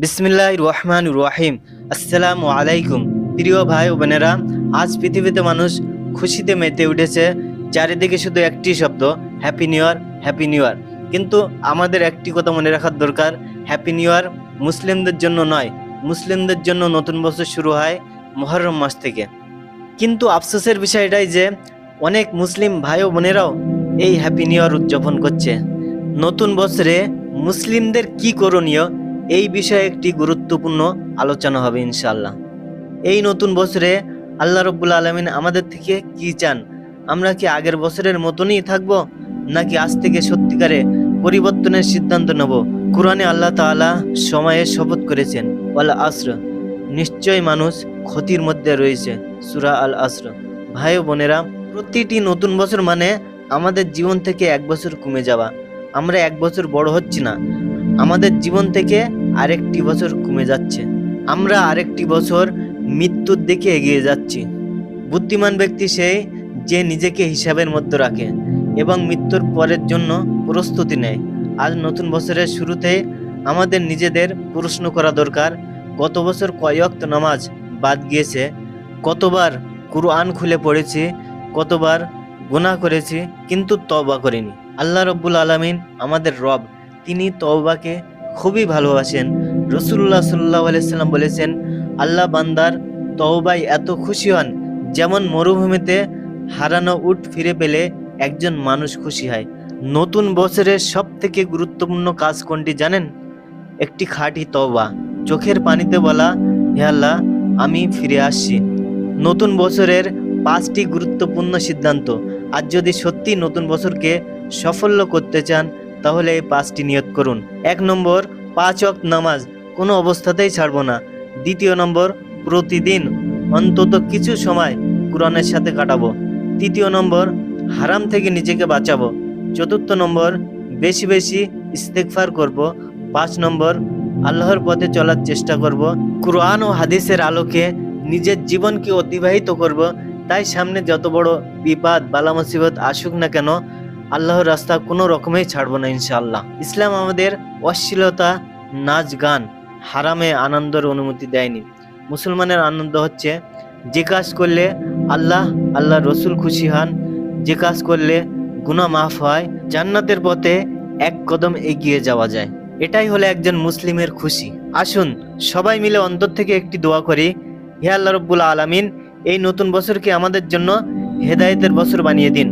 বিসমিল্লাহির রহমানির রহিম। আসসালামু আলাইকুম। প্রিয় ভাই ও বোনেরা, আজ পৃথিবীতে মানুষ খুশিতে মেতে উঠেছে। চারিদিকে শুধু একটি শব্দ, happy new year, happy new year. কিন্তু আমাদের একটি কথা মনে রাখার দরকার, হ্যাপি নিউ ইয়ার মুসলিমদের জন্য নয়। মুসলিমদের জন্য নতুন বছর শুরু হয় মুহররম মাস থেকে। কিন্তু আফসোসের বিষয় এটাই যে অনেক মুসলিম ভাই ও বোনেরাও এই হ্যাপি নিউ ইয়ার উদযাপন করছে। নতুন বছরে মুসলিমদের কি করণীয়, এই বিষয়ে একটি গুরুত্বপূর্ণ আলোচনা হবে ইনশাআল্লাহ। এই নতুন বছরে আল্লাহ রব্বুল আলামিন আমাদের থেকে কি চান? আমরা কি আগের বছরের মতনই থাকবো, নাকি আজ থেকে সত্যিকারে পরিবর্তনের সিদ্ধান্ত নেব? কুরআনে আল্লাহ তাআলা সময়ের শপথ করেছেন, ওয়াল আসর, নিশ্চয় মানুষ ক্ষতির মধ্যে রয়েছে। সূরা আল আসর। ভাই ও বোনেরা, প্রতিটি নতুন বছর মানে আমাদের জীবন থেকে এক বছর কমে যাওয়া। আমরা এক বছর বড় হচ্ছি না, আমাদের জীবন থেকে আরেকটি বছর কমে যাচ্ছে। আমরা আরেকটি বছর মৃত্যুর দিকে এগিয়ে যাচ্ছি। বুদ্ধিমান ব্যক্তি সেই যে নিজেকে হিসাবের মধ্যে রাখে এবং মৃত্যুর পরের জন্য প্রস্তুতি নেয়। আজ নতুন বছরের শুরুতে আমাদের নিজেদের প্রশ্ন করা দরকার, গত বছর কয় ওয়াক্ত নামাজ বাদ গিয়েছে, কতবার কুরআন খুলে পড়েছি, কতবার গুনাহ করেছি কিন্তু তওবা করিনি। আল্লাহ রব্বুল আলামিন আমাদের রব, তিনি তওবাকে খুবই ভালোবাসেন। রাসূলুল্লাহ সাল্লাল্লাহু আলাইহি সাল্লাম বলেছেন, আল্লাহ বান্দার তওবায় এত খুশি হন যেমন মরুভূমিতে হারানো উট ফিরে পেলে একজন মানুষ খুশি হয়। নতুন বছরের সব থেকে গুরুত্বপূর্ণ কাজ কোনটি জানেন? একটি খাঁটি তওবা, চোখের পানিতে বলা, হে আল্লাহ, আমি ফিরে আসছি। নতুন বছরের 5টি গুরুত্বপূর্ণ সিদ্ধান্ত। আজ যদি সত্যি নতুন বছরকে সফল করতে চান তাহলে এই 5টি নিয়ত করুন। 1 নম্বর, 5 ওয়াক্ত নামাজ কোনো অবস্থাতেই ছাড়ব না। 2 নম্বর, প্রতিদিন অন্তত কিছু সময় কুরআনের সাথে কাটাবো। 3 নম্বর, হারাম থেকে নিজেকে বাঁচাবো। 4 নম্বর, বেশি বেশি ইস্তেগফার করব। 5 নম্বর, আল্লাহর পথে চলার চেষ্টা করব। কুরআন ও হাদিসের আলোকে নিজের জীবনকে অতিবাহিত করব। তাই সামনে যত বড় বিপদ বালা মুসিবত আসুক না কেন, আল্লাহর রাস্তা কোনো রকমেই ছাড়বো না ইনশাআল্লাহ। ইসলাম আমাদের অশ্লীলতা, নাচ গান, হারামে আনন্দের অনুমতি দেয়নি। মুসলমানের আনন্দ হচ্ছে যে কাজ করলে আল্লাহ রসুল খুশি হন, যে কাজ করলে গুনাহ মাফ হয়, জান্নাতের পথে এক কদম এগিয়ে যাওয়া যায়। এটাই হলো একজন মুসলিমের খুশি। আসুন সবাই মিলে অন্তর থেকে একটি দোয়া করি, হে আল্লাহ রব্বুল আলামিন, এই নতুন বছরকে আমাদের জন্য হেদায়েতের বছর বানিয়ে দিন।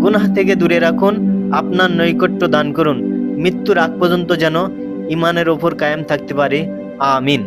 গুনাহ থেকে দূরে রাখুন, আপনার নৈকট্য দান করুন। মৃত্যুর আগ পর্যন্ত যেন ঈমানের ওপর কায়েম থাকতে পারি। আমিন।